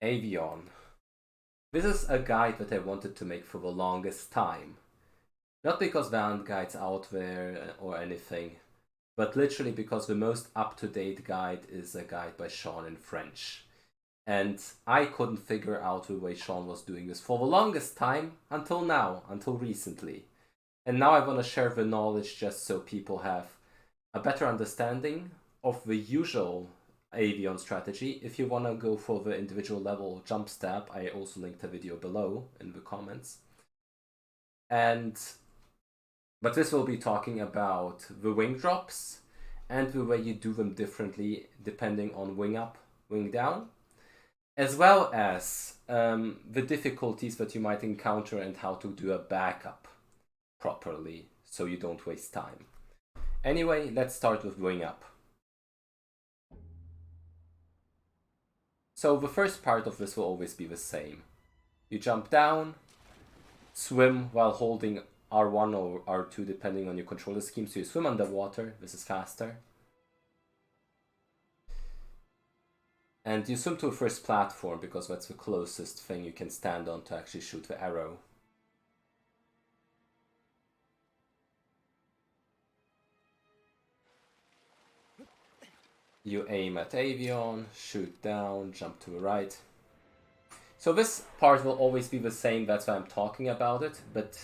Avion. This is a guide that I wanted to make for the longest time. Not because there aren't guides out there or anything, but literally because the most up-to-date guide is a guide by Sean in French. And I couldn't figure out the way Sean was doing this for the longest time until now, until recently. And now I want to share the knowledge just so people have a better understanding of the usual Avion strategy. If you want to go for the individual level jump stab, I also linked a video below in the comments. But this will be talking about the wing drops and the way you do them differently depending on wing up, wing down, as well as the difficulties that you might encounter and how to do a backup properly so you don't waste time. Anyway, let's start with wing up. So the first part of this will always be the same. You jump down, swim while holding R1 or R2 depending on your controller scheme. So you swim underwater, this is faster. And you swim to a first platform because that's the closest thing you can stand on to actually shoot the arrow. You aim at Avion, shoot down, jump to the right. So this part will always be the same, that's why I'm talking about it, but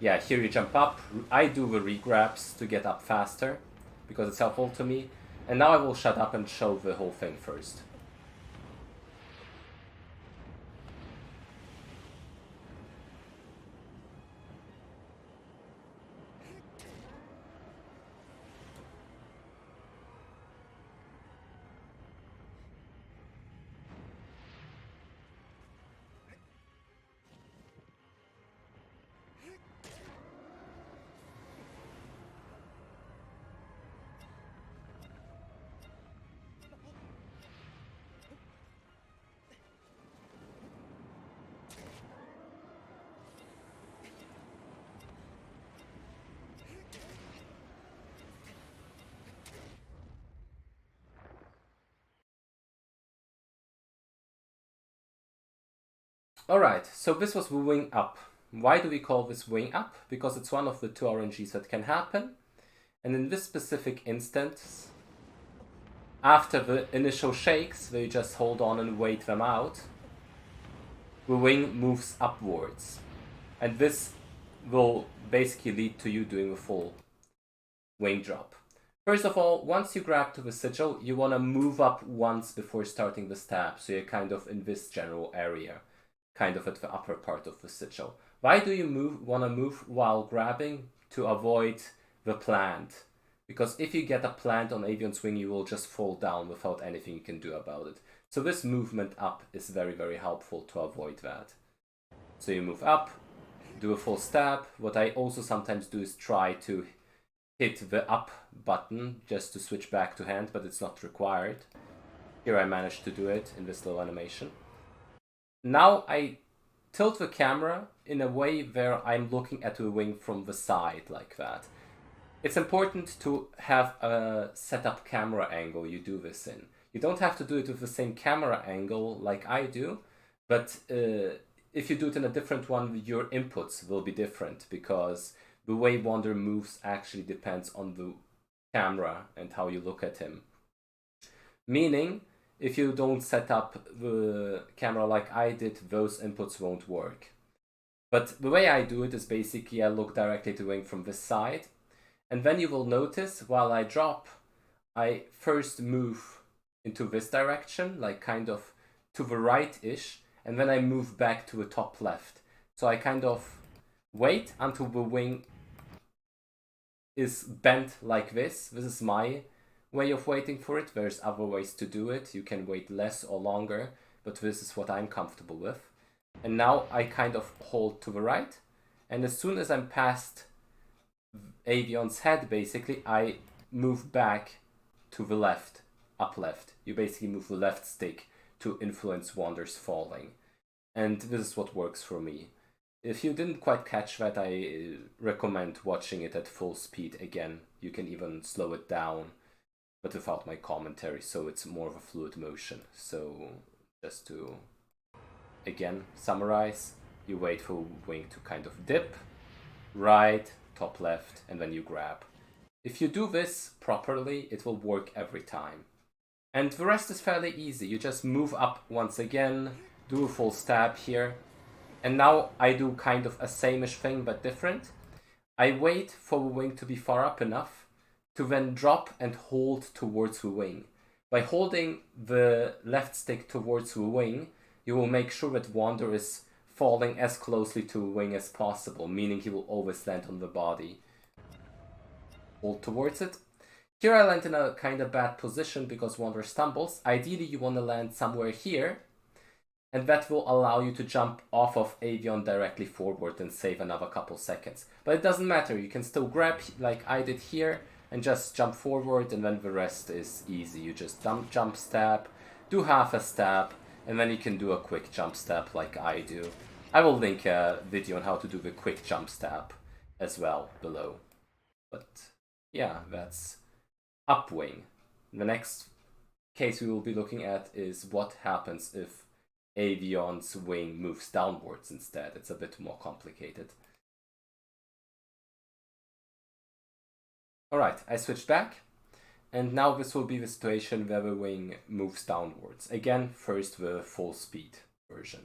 yeah, here you jump up. I do the regrabs to get up faster, because it's helpful to me. And now I will shut up and show the whole thing first. Alright, so this was the wing up. Why do we call this wing up? Because it's one of the two RNGs that can happen. And in this specific instance, after the initial shakes, where you just hold on and wait them out, the wing moves upwards. And this will basically lead to you doing a full wing drop. First of all, once you grab to the sigil, you want to move up once before starting the stab, so you're kind of in this general area, kind of at the upper part of the sigil. Why do you want to move while grabbing? To avoid the plant. Because if you get a plant on Avion's wing, you will just fall down without anything you can do about it. So this movement up is very, very helpful to avoid that. So you move up, do a full stab. What I also sometimes do is try to hit the up button just to switch back to hand, but it's not required. Here I managed to do it in this little animation. Now I tilt the camera in a way where I'm looking at the wing from the side, like that. It's important to have a setup camera angle you do this in. You don't have to do it with the same camera angle like I do, but if you do it in a different one, your inputs will be different because the way Wander moves actually depends on the camera and how you look at him. Meaning, if you don't set up the camera like I did, those inputs won't work. But the way I do it is basically I look directly to the wing from this side, and then you will notice while I drop, I first move into this direction, like kind of to the right-ish, and then I move back to the top left. So I kind of wait until the wing is bent like this. This is my way of waiting for it. There's other ways to do it. You can wait less or longer, but this is what I'm comfortable with. And now I kind of hold to the right, and as soon as I'm past Avion's head, basically, I move back to the left, up left. You basically move the left stick to influence Wander's falling. And this is what works for me. If you didn't quite catch that, I recommend watching it at full speed again. You can even slow it down, but without my commentary, so it's more of a fluid motion. So Just to, again, summarize, you wait for wing to kind of dip, right, top left, and then you grab. If you do this properly, it will work every time. And the rest is fairly easy. You just move up once again, do a full stab here. And now I do kind of a same-ish thing, but different. I wait for the wing to be far up enough to then drop and hold towards the wing. By holding the left stick towards the wing, you will make sure that Wander is falling as closely to the wing as possible, meaning he will always land on the body. Hold towards it. Here I land in a kind of bad position because Wander stumbles. Ideally you want to land somewhere here, and that will allow you to jump off of Avion directly forward and save another couple seconds. But it doesn't matter, you can still grab like I did here and just jump forward, and then the rest is easy. You just jump stab, do half a stab, and then you can do a quick jump stab like I do. I will link a video on how to do the quick jump stab as well below. But yeah, that's upwing. The next case we will be looking at is what happens if Avion's wing moves downwards instead. It's a bit more complicated. Alright, I switched back, and now this will be the situation where the wing moves downwards. Again, first the full speed version.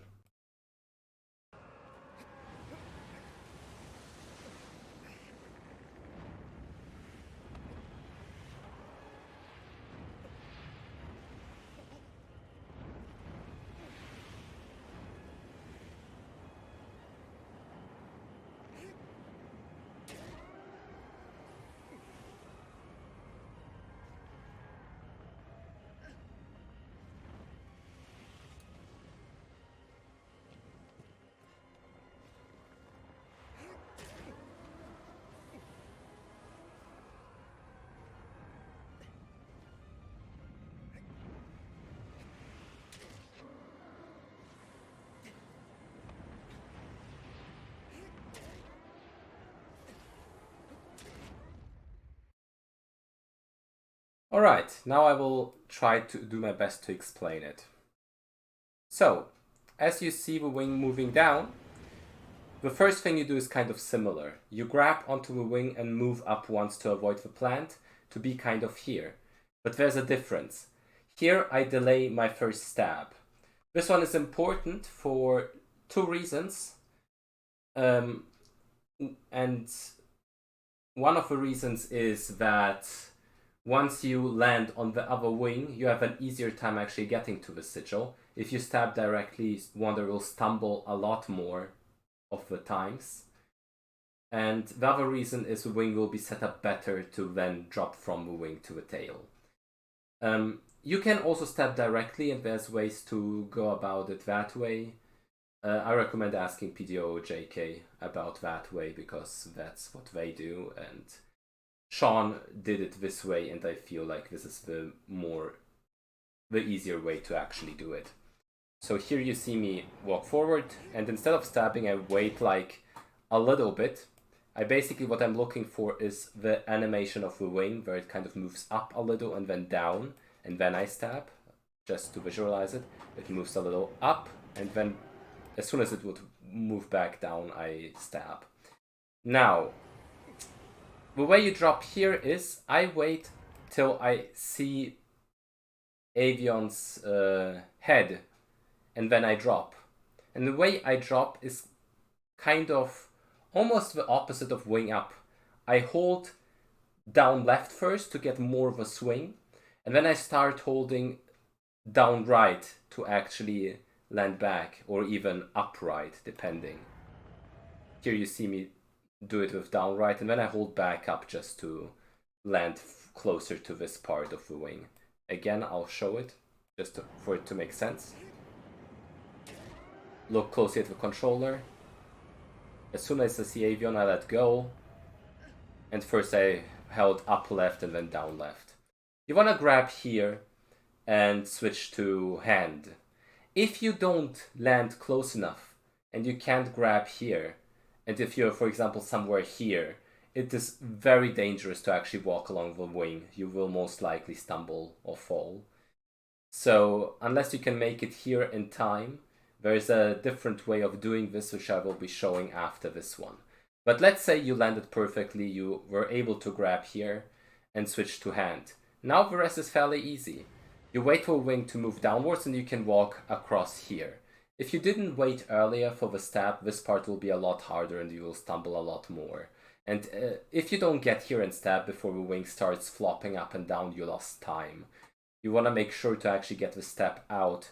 Alright, now I will try to do my best to explain it. So, as you see the wing moving down, the first thing you do is kind of similar. You grab onto the wing and move up once to avoid the plant to be kind of here. But there's a difference. Here I delay my first stab. This one is important for two reasons. And one of the reasons is that once you land on the other wing, you have an easier time actually getting to the sigil. If you stab directly, Wander will stumble a lot more of the times. And the other reason is the wing will be set up better to then drop from the wing to the tail. You can also stab directly, and there's ways to go about it that way. I recommend asking PDO or JK about that way, because that's what they do, and Sean did it this way, and I feel like this is the easier way to actually do it. So here you see me walk forward, and instead of stabbing, I wait like a little bit. Basically what I'm looking for is the animation of the wing, where it kind of moves up a little and then down, and then I stab, just to visualize it. It moves a little up, and then as soon as it would move back down, I stab. Now, the way you drop here is, I wait till I see Avion's head, and then I drop. And the way I drop is kind of almost the opposite of wing up. I hold down left first to get more of a swing, and then I start holding down right to actually land back, or even upright, depending. Here you see me do it with down right, and then I hold back up just to land closer to this part of the wing. Again, I'll show it, just for it to make sense. Look closely at the controller. As soon as I see Avion, I let go. And first I held up left and then down left. You want to grab here and switch to hand. If you don't land close enough and you can't grab here, and if you're, for example, somewhere here, it is very dangerous to actually walk along the wing. You will most likely stumble or fall. So unless you can make it here in time, there is a different way of doing this, which I will be showing after this one. But let's say you landed perfectly, you were able to grab here and switch to hand. Now the rest is fairly easy. You wait for Wing to move downwards and you can walk across here. If you didn't wait earlier for the stab, this part will be a lot harder and you will stumble a lot more. And if you don't get here and stab before the Wing starts flopping up and down, you lost time. You want to make sure to actually get the step out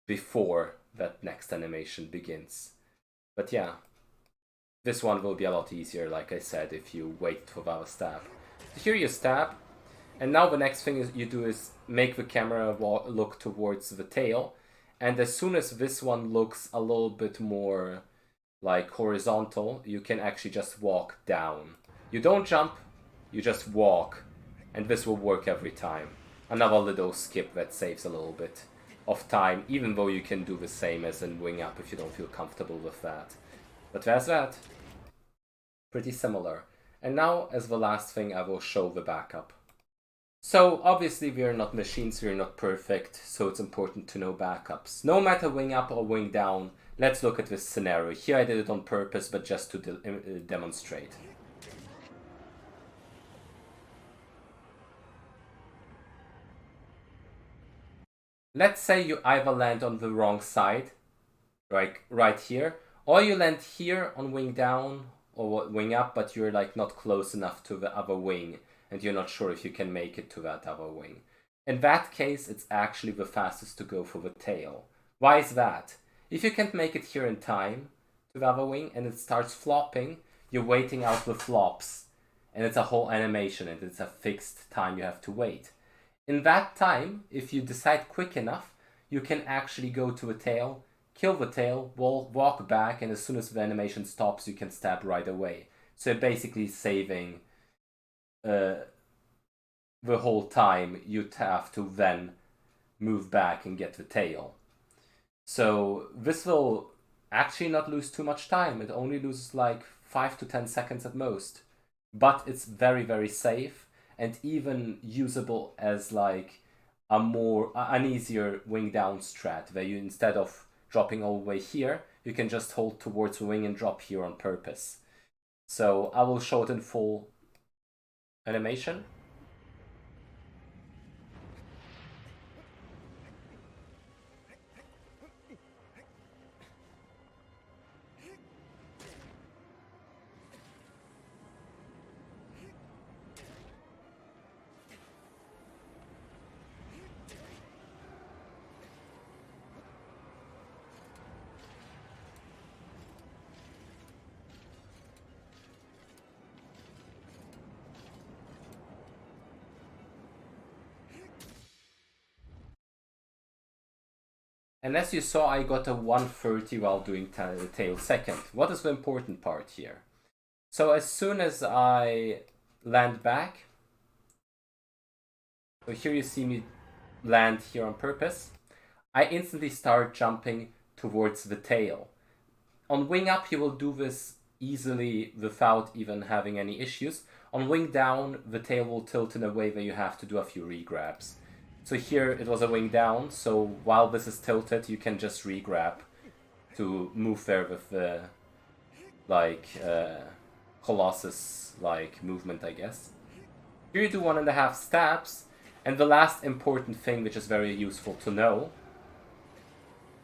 before that next animation begins. But yeah, this one will be a lot easier, like I said, if you wait for the stab. So here you stab, and now the next thing you do is make the camera look towards the tail, and as soon as this one looks a little bit more like horizontal, you can actually just walk down. You don't jump, you just walk, and this will work every time. Another little skip that saves a little bit of time, even though you can do the same as in Wing Up if you don't feel comfortable with that. But there's that. Pretty similar. And now, as the last thing, I will show the backup. So, obviously we are not machines, we are not perfect, so it's important to know backups. No matter Wing Up or Wing Down, let's look at this scenario. Here I did it on purpose, but just to demonstrate. Let's say you either land on the wrong side, like right here, or you land here on Wing Down or Wing Up, but you're like not close enough to the other wing, and you're not sure if you can make it to that other wing. In that case, it's actually the fastest to go for the tail. Why is that? If you can't make it here in time to the other wing and it starts flopping, you're waiting out the flops, and it's a whole animation and it's a fixed time you have to wait. In that time, if you decide quick enough, you can actually go to the tail, kill the tail, walk back, and as soon as the animation stops, you can stab right away. So basically saving the whole time you'd have to then move back and get the tail. So this will actually not lose too much time. It only loses like 5 to 10 seconds at most. But it's very, very safe and even usable as like an easier wing down strat, where you, instead of dropping all the way here, you can just hold towards the wing and drop here on purpose. So I will show it in full animation. And as you saw, I got a 130 while doing tail second. What is the important part here? So as soon as I land back, so here you see me land here on purpose, I instantly start jumping towards the tail. On Wing Up, you will do this easily without even having any issues. On Wing Down, the tail will tilt in a way where you have to do a few regrabs. So here it was a Wing Down, so while this is tilted, you can just regrab to move there with the, like, Colossus, like, movement, I guess. Here you do 1.5 stabs, and the last important thing, which is very useful to know,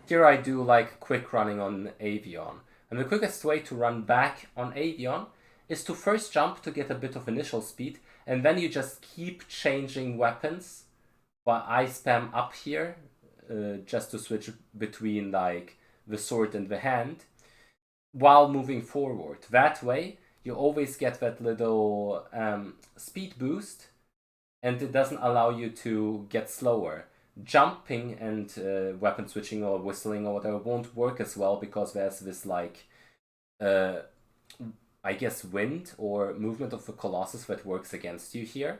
here I do, like, quick running on Avion. And the quickest way to run back on Avion is to first jump to get a bit of initial speed, and then you just keep changing weapons. But I spam up here just to switch between like the sword and the hand while moving forward. That way you always get that little speed boost and it doesn't allow you to get slower. Jumping and weapon switching or whistling or whatever won't work as well because there's this like I guess wind or movement of the Colossus that works against you here.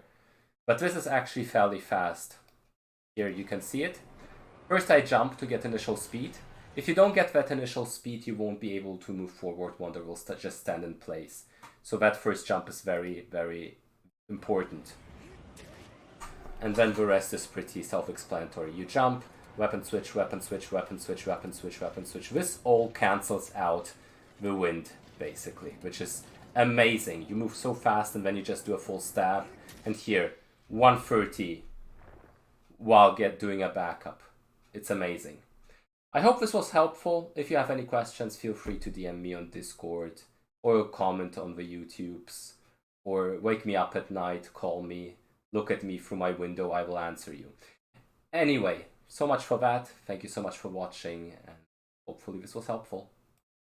But this is actually fairly fast. Here you can see it. First I jump to get initial speed. If you don't get that initial speed, you won't be able to move forward. Wonder will just stand in place. So that first jump is very, very important. and then the rest is pretty self-explanatory. You jump, weapon switch, weapon switch, weapon switch, weapon switch, weapon switch. This all cancels out the wind, basically, which is amazing. You move so fast and then you just do a full stab. And here, 130 while doing a backup. It's amazing. I hope this was helpful. If you have any questions, feel free to DM me on Discord or comment on the YouTubes or wake me up at night, call me, look at me through my window, I will answer you. Anyway, so much for that. Thank you so much for watching and hopefully this was helpful.